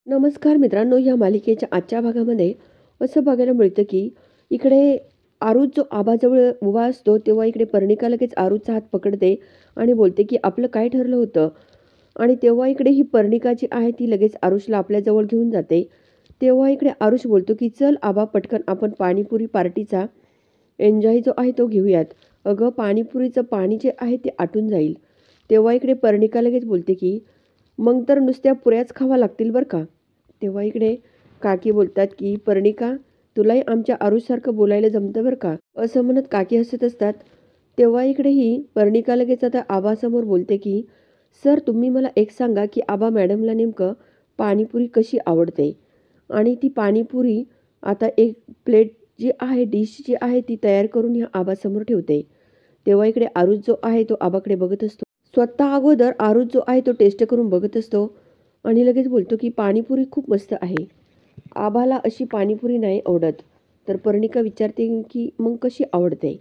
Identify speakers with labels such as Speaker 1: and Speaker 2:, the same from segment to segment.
Speaker 1: नमस्कार मित्रांनो, या मालिकेच्या आजच्या भागामध्ये असं बघायला मिळतं की इकडे आरुष जो आबाजवळ उभा असतो तेव्हा इकडे पर्णिका लगेच आरुषचा हात पकडते आणि बोलते की आपलं काय ठरलं होतं. आणि तेव्हा इकडे ही पर्णिका जी आहे ती लगेच आरुषला आपल्याजवळ घेऊन जाते. तेव्हा इकडे आरुष बोलतो की चल आबा, पटकन आपण पाणीपुरी पार्टीचा एन्जॉय जो आहे तो घेऊयात. अगं, पाणीपुरीचं पाणी जे आहे ते आटून जाईल. तेव्हा इकडे पर्णिका लगेच बोलते की मग तर नुसत्या पुऱ्याच खावा लागतील बरं का. तेव्हा इकडे काकी बोलतात की पर्णिका, तुलाही आमच्या आरुषसारखं बोलायला जमतं बरं का, असं म्हणत काकी हसत असतात. तेव्हा इकडे ही पर्णिका लगेच आता आबासमोर बोलते की सर, तुम्ही मला एक सांगा की आबा मॅडमला नेमकं पाणीपुरी कशी आवडते. आणि ती पाणीपुरी आता एक प्लेट जी आहे, डिश जी आहे ती तयार करून ह्या आबासमोर ठेवते. तेव्हा इकडे आरुष जो आहे तो आबाकडे बघत असतो. स्वतः अगोदर आरुष जो आहे तो टेस्ट करून बघत असतो आणि लगेच बोलतो की पाणीपुरी खूप मस्त आहे. आबाला अशी पाणीपुरी नाही आवडत. तर पर्णिका विचारते की मग कशी आवडते.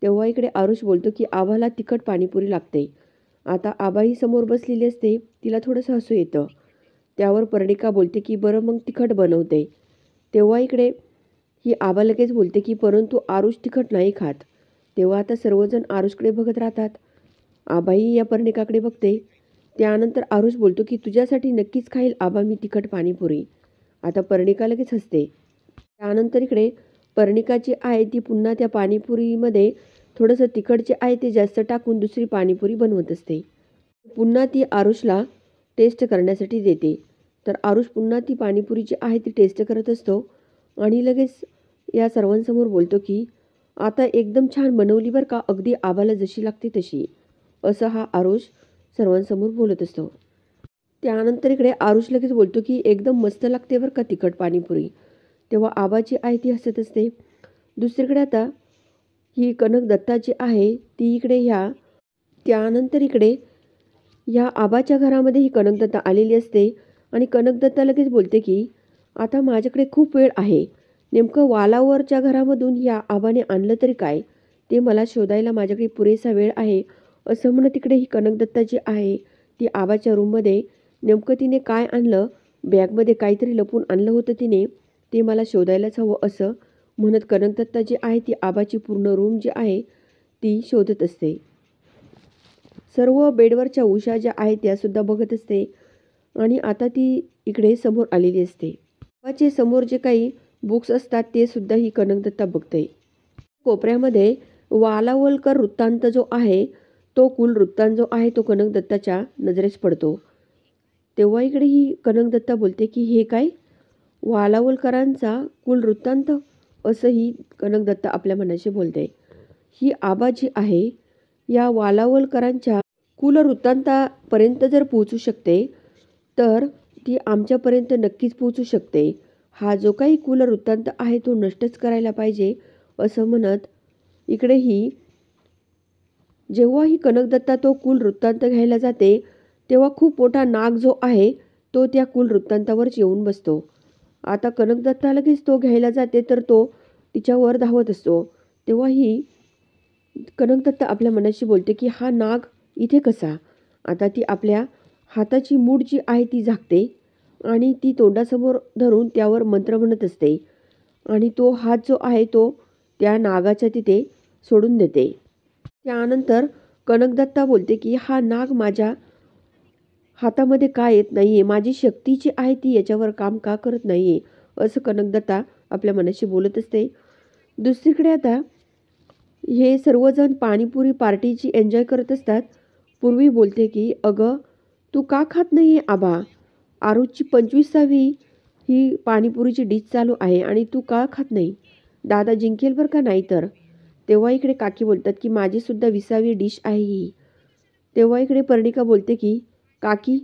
Speaker 1: तेव्हा इकडे आरुष बोलतो की आबाला तिखट पाणीपुरी लागते. आता आबाही समोर बसलेली असते, तिला थोडंसं हसू येतं. त्यावर पर्णिका बोलते की बरं मग तिखट बनवते. तेव्हा इकडे ही आबा लगेच बोलते की परंतु आरुष तिखट नाही खात. तेव्हा आता सर्वजण आरुषकडे बघत राहतात. आबाही या पर्णिकाकडे बघते. त्यानंतर आरुष बोलतो की तुझ्यासाठी नक्कीच खाईल आबा मी तिखट पाणीपुरी. आता पर्णिका लगेच हसते. त्यानंतर इकडे पर्णिका जी आहे ती पुन्हा त्या पाणीपुरीमध्ये थोडंसं तिखट जे आहे ते जास्त टाकून दुसरी पाणीपुरी बनवत असते. पुन्हा ती आरुषला टेस्ट करण्यासाठी देते. तर आरुष पुन्हा ती पाणीपुरी जी आहे ती टेस्ट करत असतो आणि लगेच या सर्वांसमोर बोलतो की आता एकदम छान बनवली बरं का, अगदी आबाला जशी लागते तशी. असं हा आरुष सर्वांसमोर बोलत असतो. त्यानंतर इकडे आरुष लगेच बोलतो की एकदम मस्त लागते बरं का तिखट पाणीपुरी. तेव्हा आबाची आई ती हसत असते. दुसरीकडे आता ही कनक दत्ता जी आहे ती इकडे त्यानंतर इकडे या आबाच्या घरामध्ये ही कनकदत्ता आलेली असते आणि कनकदत्ता लगेच बोलते की आता माझ्याकडे खूप वेळ आहे. नेमकं वालावरच्या घरामधून या आबाने आणलं तरी काय, ते मला शोधायला माझ्याकडे पुरेसा वेळ आहे. असं म्हणत तिकडे ही कनकदत्ता जी आहे ती आबाच्या रूममध्ये नेमकं तिने काय आणलं, बॅगमध्ये काहीतरी लपून आणलं होतं तिने, ते मला शोधायलाच हवं असं म्हणत कनकदत्ता जी आहे ती आबाची पूर्ण रूम जी आहे ती शोधत असते. सर्व बेडवरच्या उशा ज्या आहेत त्यासुद्धा बघत असते आणि आता ती इकडे समोर आलेली असते. आबाचे समोर जे काही बुक्स असतात ते सुद्धा ही कनकदत्ता बघते. कोपऱ्यामध्ये वालावलकर वृत्तांत जो आहे तो कुल वृत्तांत जो आहे तो कनकदत्ताच्या नजरेस पडतो. तेव्हा इकडे ही कनकदत्ता बोलते की हे काय, वालावलकरांचा कुल वृत्तांत, असं ही कनकदत्ता आपल्या मनाशी बोलते. ही आबा जी आहे या वालावलकरांच्या कुलवृत्तांतापर्यंत जर पोहोचू शकते तर ती आमच्यापर्यंत नक्कीच पोहोचू शकते. हा जो काही कुलवृत्तांत आहे तो नष्टच करायला पाहिजे असं म्हणत इकडेही जेव्हा ही कनकदत्ता तो कुलवृत्तांत घ्यायला जाते तेव्हा खूप मोठा नाग जो आहे तो त्या कुलवृत्तांतावरच येऊन बसतो. आता कनकदत्ता लगेच तो घ्यायला जाते तर तो तिच्यावर धावत असतो. तेव्हा ही कनकदत्ता आपल्या मनाशी बोलते की हा नाग इथे कसा. आता ती आपल्या हाताची मूठ जी आहे ती झाकते आणि ती तोंडासमोर धरून त्यावर मंत्र म्हणत असते आणि तो हात जो आहे तो त्या नागाच्या तिथे सोडून देते. त्यानंतर कनकदत्ता बोलते की हा नाग माझ्या हातामध्ये का येत नाहीये, माझी शक्ती जी आहे ती याच्यावर काम का करत नाहीये, असं कनकदत्ता आपल्या मनाशी बोलत असते. दुसरीकडे आता हे सर्वजण पाणीपुरी पार्टीची एन्जॉय करत असतात. पूर्वी बोलते की अगं, तू का खात नाहीये आबा, आरुषची 25वी ही पाणीपुरीची डिश चालू आहे आणि तू का खात नाही, दादा जिंकेल बरं का नाही तर. तेव्हा इकडे काकी बोलतात की माझीसुद्धा 20वी डिश आहे ही. तेव्हा इकडे पर्णिका बोलते की काकी,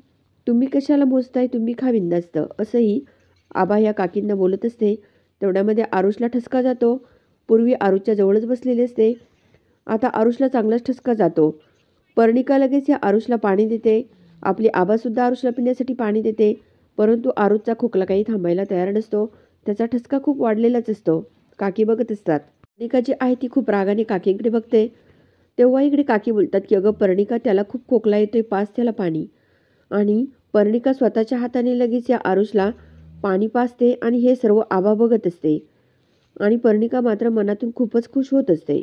Speaker 1: तुम्ही कशाला मोजताय, तुम्ही खा बिंदास्त, असंही आबा या काकींना बोलत असते. तेवढ्यामध्ये आरुषला ठसका जातो. पूर्वी आरुषच्या जवळच बसलेली असते. आता आरुषला चांगलाच ठसका जातो. पर्णिका लगेच या आरुषला पाणी देते. आपली आबासुद्धा आरुषला पिण्यासाठी पाणी देते. परंतु आरुषचा खोकला काही थांबायला तयार नसतो. त्याचा ठसका खूप वाढलेलाच असतो. काकी बघत असतात. पर्णिका जी आहे ती खूप रागाने काकींकडे बघते. तेव्हा इकडे काकी बोलतात की अगं पर्णिका, त्याला खूप खोकला येतोय, पाच त्याला पाणी. आणि पर्णिका स्वतःच्या हाताने लगेच या आरुषला पाणी पाजते आणि हे सर्व आबा बघत असते आणि पर्णिका मात्र मनातून खूपच खुश होत असते.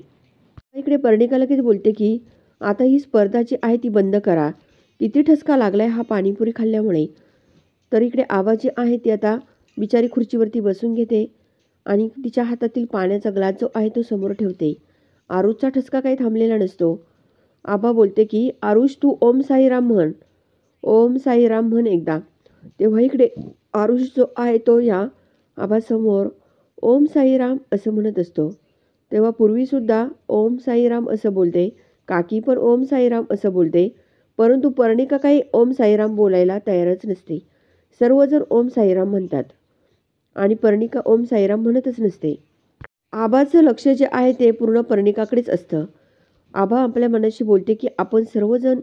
Speaker 1: इकडे पर्णिका लगेच बोलते की आता ही स्पर्धा जी आहे ती बंद करा. किती ठसका लागलाय हा पाणीपुरी खाल्ल्यामुळे. तर इकडे आबा जी आहे ती आता बिचारी खुर्चीवरती बसून घेते आणि तिच्या हातातील पाण्याचा ग्लास जो आहे तो समोर ठेवते. आरुषचा ठसका काही थांबलेला नसतो. आबा बोलते की आरुष तू ओम साईराम म्हण. ओम साईराम म्हण एकदा. तेव्हा इकडे आरुष जो आहे तो या आबासमोर ओम साईराम असं म्हणत असतो. तेव्हा पूर्वीसुद्धा ओम साईराम असं बोलते. काकी पण ओम साईराम असं बोलते. परंतु पर्णिका काही ओम साईराम बोलायला तयारच नसते. सर्वजण ओम साईराम म्हणतात आणि पर्णिका ओम साईराम म्हणतच नसते. आबाचं लक्ष जे आहे ते पूर्ण पर्णिकाकडेच असतं. आबा आपल्या मनाशी बोलते की आपण सर्वजण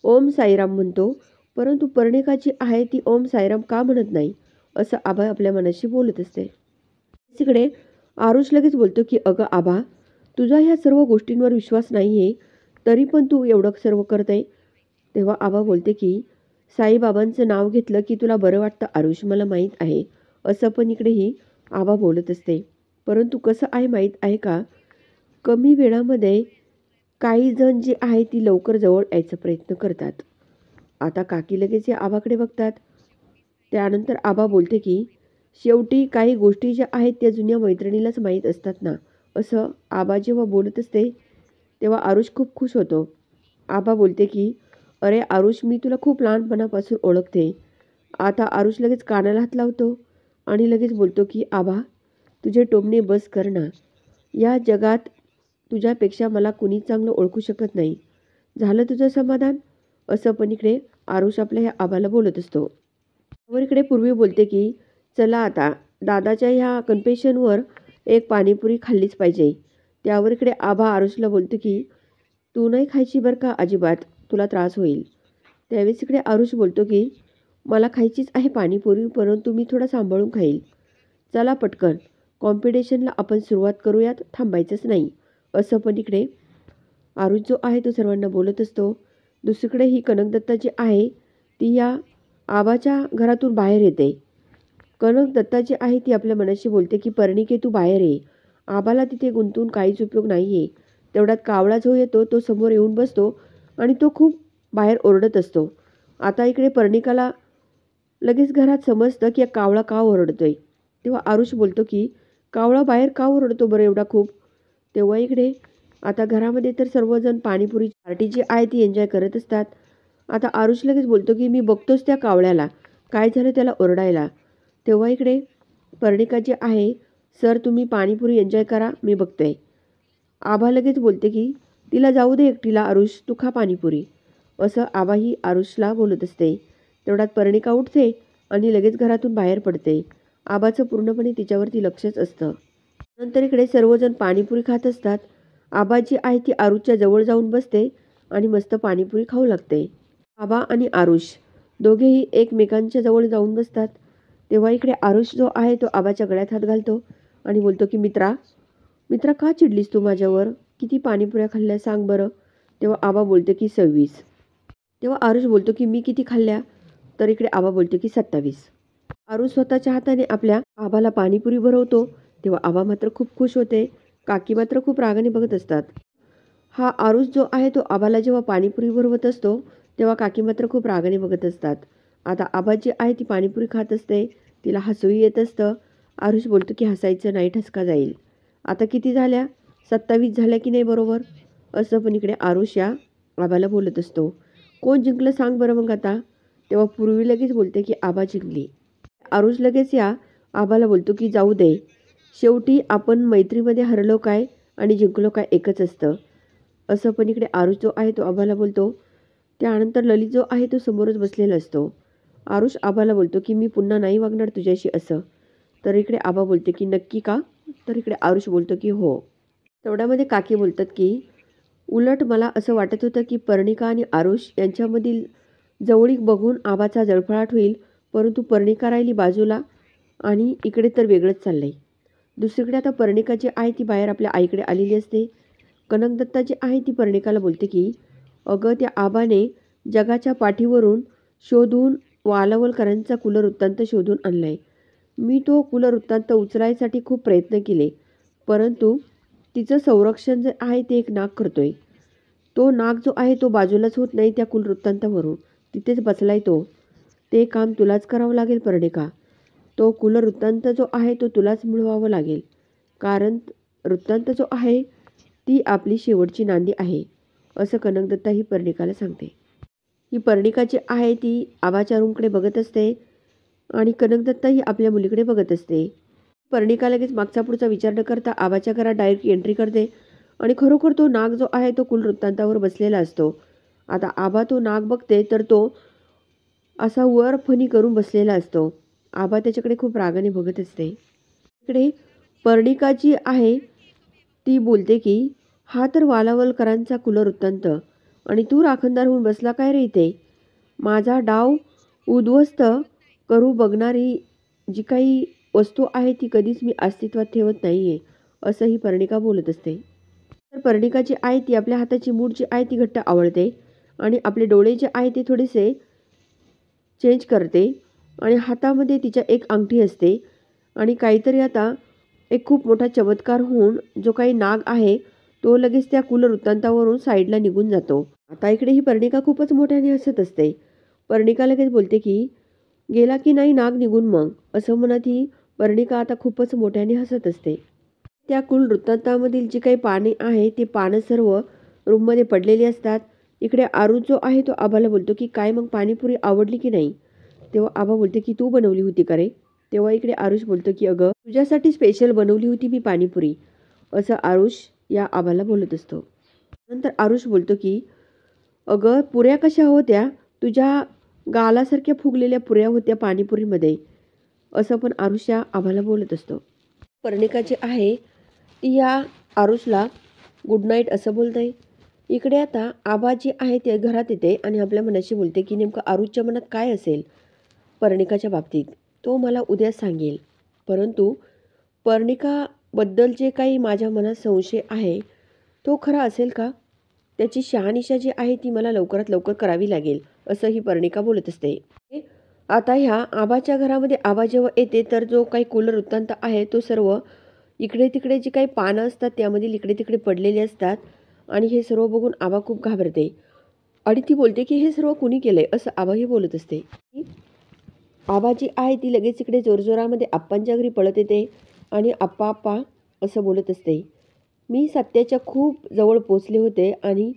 Speaker 1: ओम साईराम म्हणतो, परंतु पर्णिका जी आहे ती ओम साईराम का म्हणत नाही, असं आबा आपल्या मनाशी बोलत असते. तिकडे आरुष लगेच बोलतो की अगं आबा, तुझा ह्या सर्व गोष्टींवर विश्वास नाही आहे, तरी पण तू एवढं सर्व करते. तेव्हा आबा बोलते की साईबाबांचं नाव घेतलं की तुला बरं वाटतं आरुष, मला माहीत आहे. असं पण इकडेही आबा बोलत असते. परंतु कसं आहे माहीत आहे का, कमी वेळामध्ये काही जण जे आहे ती लवकर जवळ यायचा प्रयत्न करतात. आता काकी लगेच या आबाकडे बघतात. त्यानंतर आबा बोलते की शेवटी काही गोष्टी ज्या आहेत त्या जुन्या मैत्रिणीलाच माहीत असतात ना. असं आबा जेव्हा बोलत असते तेव्हा आरुष खूप खुश होतो. आबा बोलते की अरे आरुष, मी तुला खूप लहानपणापासून ओळखते. आता आरुष लगेच कानाला हात लावतो आणि लगेच बोलतो की आबा, तुझे टोमणे बस कर ना. या जगात तुझ्यापेक्षा मला कुणी चांगलं ओळखू शकत नाही. झालं तुझं समाधान. असं पण इकडे आरुष आपल्या ह्या आबाला बोलत असतो. वर इकडे पूर्वी बोलते की चला आता दादाच्या ह्या कन्फेशनवर एक पाणीपुरी खाल्लीच पाहिजे. त्यावर इकडे आबा आरुषला बोलतो की तू नाही खायची बरं का अजिबात, तुला त्रास होईल. त्यावेळेस इकडे आरुष बोलतो की मला खायचीच आहे पाणीपुरी, परंतु मी थोडं सांभाळून खाईल. चला पटकन कॉम्पिटिशनला आपण सुरुवात करूयात, थांबायचंच नाही. असं पण इकडे आरुष जो आहे तो सर्वांना बोलत असतो. दुसरीकडे ही कनकदत्ता जी आहे ती या आबाच्या घरातून बाहेर येते. कनकदत्ता जी आहे ती आपल्या मनाशी बोलते की पर्णिके तू बाहेर ये. आबाला तिथे गुंतून काहीच उपयोग नाही आहे. तेवढ्यात कावळा जो येतो तो समोर येऊन बसतो आणि तो खूप बाहेर ओरडत असतो. आता इकडे पर्णिकाला लगेच घरात समजतं की कावळा का ओरडतोय. तेव्हा आरुष बोलतो की कावळा बाहेर का ओरडतो बरं एवढा खूप. तेव्हा इकडे आता घरामध्ये तर सर्वजण पाणीपुरी पार्टी जी आहे ती एन्जॉय करत असतात. आता आरुष लगेच बोलतो की मी बघतोच त्या कावळ्याला, काय झालं त्याला ओरडायला. तेव्हा इकडे पर्णिका जी आहे, सर तुम्ही पाणीपुरी एन्जॉय करा, मी बघते. आबा लगेच बोलते की तिला जाऊ दे एकटीला आरुष, तू खा पाणीपुरी. असं आबाही आरुषला बोलत असते. तेवढ्यात पर्णिका उठते आणि लगेच घरातून बाहेर पडते. आबाचं पूर्णपणे तिच्यावरती लक्षच असतं. नंतर इकडे सर्वजण पाणीपुरी खात असतात. आबा जी आहे ती आरुषच्या जवळ जाऊन बसते आणि मस्त पाणीपुरी खाऊ लागते. आबा आणि आरुष दोघेही एकमेकांच्या जवळ जाऊन बसतात. तेव्हा इकडे आरुष जो आहे तो आबाच्या गळ्यात हात घालतो आणि बोलतो की मित्रा, मित्रा का चिडलीस तू माझ्यावर? किती पाणीपुऱ्या खाल्ल्या सांग बरं. तेव्हा आबा बोलते की 26. तेव्हा आरुष बोलतो की मी किती खाल्ल्या? तर इकडे आबा बोलतो की 27. आरुष स्वतःच्या हाताने आपल्या आबाला पाणीपुरी भरवतो. तेव्हा आबा मात्र खूप खुश होते. काकी मात्र खूप रागाने बघत असतात. हा आरुष जो आहे तो आबाला जेव्हा पाणीपुरी भरवत असतो तेव्हा काकी मात्र खूप रागाने बघत असतात. आता आबा जी आहे ती पाणीपुरी खात असते. तिला हसूही येत असतं. आरुष बोलतो की हसायचं नाही, ठसका जाईल. आता किती झाल्या? 27 झाल्या की नाही बरोबर? असं पण इकडे आरुष या आबाला बोलत असतो. कोण जिंकलं सांग बरं मग आता. तेव्हा पूर्वी लगेच बोलते की आबा जिंकली. आरुष लगेच या आबाला बोलतो की जाऊ दे, शेवटी आपण मैत्रीमध्ये हरलो काय आणि जिंकलो काय एकच असतं. असं पण इकडे आरुष जो आहे तो आबाला बोलतो. त्यानंतर ललित जो आहे तो समोरच बसलेला असतो. आरुष आबाला बोलतो की मी पुन्हा नाही वागणार तुझ्याशी असं. तर इकडे आबा बोलते की नक्की का? तर इकडे आरुष बोलतो की हो. तेवढ्यामध्ये काकी बोलतात की उलट मला असं वाटत होतं की पर्णिका आणि आरुष यांच्यामधील जवळीक बघून आबाचा जळफळाट होईल, परंतु पर्णिका राहिली बाजूला आणि इकडे तर वेगळंच चाललंय. दुसरीकडे आता पर्णिका जी आहे ती बाहेर आपल्या आईकडे आलेली असते. कनकदत्ता जी आहे ती पर्णिकाला बोलते की अगं त्या आबाने जगाच्या पाठीवरून शोधून वालावलकरांचा कूलर वृत्तांत शोधून आणलाय. मी तो कूलर वृत्तांत उचलायसाठी खूप प्रयत्न केले, परंतु तिचं संरक्षण जे आहे ते एक नाग करतोय. तो नाग जो आहे तो बाजूलाच होत नाही त्या कूलर वृत्तांतावरून. तिथेच बसलाय तो. ते काम तुलाच करावं लागेल पर्णिका. तो कूलर वृत्तांत जो आहे तो तुलाच मिळवावं लागेल. कारण वृत्तांत जो आहे ती आपली शेवटची नांदी आहे, असं कनकदत्ता ही पर्णिकाला सांगते. ही पर्णिका जी आहे ती आबाच्या रूमकडे बघत असते आणि कनकदत्ता ही आपल्या मुलीकडे बघत असते. पर्णिका लगेच मागचा पुढचा विचार न करता आबाच्या घरात डायरेक्ट एंट्री करते आणि खरोखर तो नाग जो आहे तो कूलर वृत्तांतावर बसलेला असतो. आता आबा तो नाग बघते तर तो असा वर फणी करून बसलेला असतो. आबा त्याच्याकडे खूप रागाने बघत असते. इकडे पर्णिका जी आहे ती बोलते की हा तर वालावलकरांचा कूलर वृत्तांत आणि तू राखणदार होऊन बसला काय रे इथे? माझा डाव उद्ध्वस्त करू बघणारी जी काही वस्तू आहे ती कधीच मी अस्तित्वात ठेवत नाही आहे, असं ही पर्णिका बोलत असते. तर पर्णिका जी आहे ती आपल्या हाताची मूठ जी आहे ती घट्ट आवळते आणि आपले डोळे जे आहे ते थोडेसे चेंज करते आणि हातामध्ये तिच्या एक अंगठी असते आणि काहीतरी आता एक खूप मोठा चमत्कार होऊन जो काही नाग आहे तो लगेच त्या कूलर वृत्तांतावरून साईडला निघून जातो. आता इकडे ही पर्णिका खूपच मोठ्याने हसत असते. पर्णिका लगेच बोलते की गेला की नाही नाग निघून मग, असं म्हणत ही पर्णिका आता खूपच मोठ्याने हसत असते. त्या कूल वृत्तांतामधील जी काही पाने आहे ती पानं सर्व रूममध्ये पडलेली असतात. इकडे आरू जो आहे तो आबाला बोलतो की काय मग पाणीपुरी आवडली की नाही? तेव्हा आबा बोलते की तू बनवली होती का रे? तेव्हा इकडे आरुष बोलतो की अगं तुझ्यासाठी स्पेशल बनवली होती मी पाणीपुरी, असं आरुष या आबाला बोलत असतो. नंतर आरुष बोलतो की अगं पुऱ्या कशा होत्या? तुझ्या गालासारख्या फुगलेल्या पुऱ्या होत्या पाणीपुरीमध्ये, असं पण आरुष या आबाला बोलत असतो. पर्णिका जी आहे ती या आरुषला गुड नाईट असं बोलते. इकडे आता आबा जी आहे ते घरात येते आणि आपल्या मनाशी बोलते की नेमकं आरुषच्या मनात काय असेल पर्णिकाच्या बाबतीत तो मला उद्या सांगेल. परंतु पर्णिकाबद्दल जे काही माझ्या मनात संशय आहे तो खरा असेल का? त्याची शहानिशा जी आहे ती मला लवकरात लवकर करावी लागेल, असं ही पर्णिका बोलत असते. आता ह्या आबाच्या घरामध्ये आबा जेव्हा येते तर जो काही कूलर वृत्तांत आहे तो सर्व इकडे तिकडे जी काही पानं असतात त्यामधील इकडे तिकडे पडलेले असतात आणि हे सर्व बघून आबा खूप घाबरते आणि ती बोलते की हे सर्व कुणी केलंय, असं आबाही बोलत असते. आबा जी आहे ती लगेच इकडे जोरजोरामध्ये आप्पांच्या घरी पळत येते आणि आप्पा आप्पा असं बोलत असते. मी सत्याच्या खूप जवळ पोचले होते आणि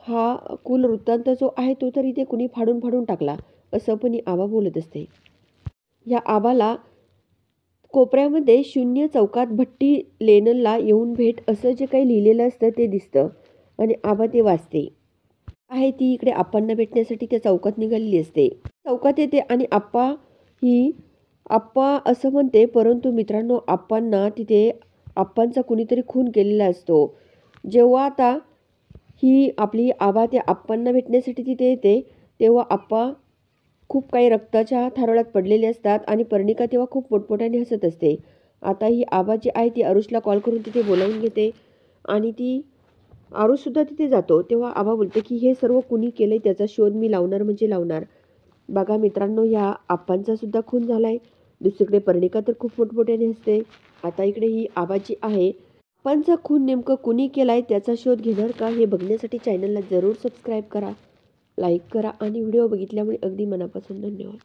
Speaker 1: हा कुल वृत्तांत जो आहे तो तर इथे कुणी फाडून फाडून टाकला, असं पण ही आबा बोलत असते. या आबाला कोपऱ्यामध्ये 0 चौकात भट्टी लेनला येऊन भेट असं जे काही लिहिलेलं असतं ते दिसतं आणि आबा ते वाचते. आहे ती इकडे आप्पांना भेटण्यासाठी त्या चौकात निघालेली असते. चौकात येते आणि ही आप्पा असं म्हणते, परंतु मित्रांनो आप्पांना तिथे आप्पांचा कुणीतरी खून केलेला असतो. जेव्हा आता ही आपली आबा त्या आप्पांना भेटण्यासाठी तिथे येते तेव्हा आप्पा खूप काही रक्ताच्या थारोळ्यात पडलेले असतात आणि पर्णिका तेव्हा खूप मोठमोठ्याने हसत असते. आता ही आबा जी आहे ती आरुषला कॉल करून तिथे बोलावून घेते आणि ती आरुषसुद्धा तिथे जातो. तेव्हा आबा बोलते की हे सर्व कुणी केलंय त्याचा शोध मी लावणार म्हणजे लावणार. बघा मित्रांनो ह्या आप्पांचा सुद्धा खून झालाय. दुसरीकडे पर्णिका तर खूप मोठमोठ्याने हसते. आता इकडे ही आबा जी आहे आप्पांचा खून नेमकं कुणी केलाय त्याचा शोध घेणार का हे बघण्यासाठी चॅनलला जरूर सबस्क्राईब करा, लाईक करा आणि व्हिडिओ बघितल्यामुळे अगदी मनापासून धन्यवाद.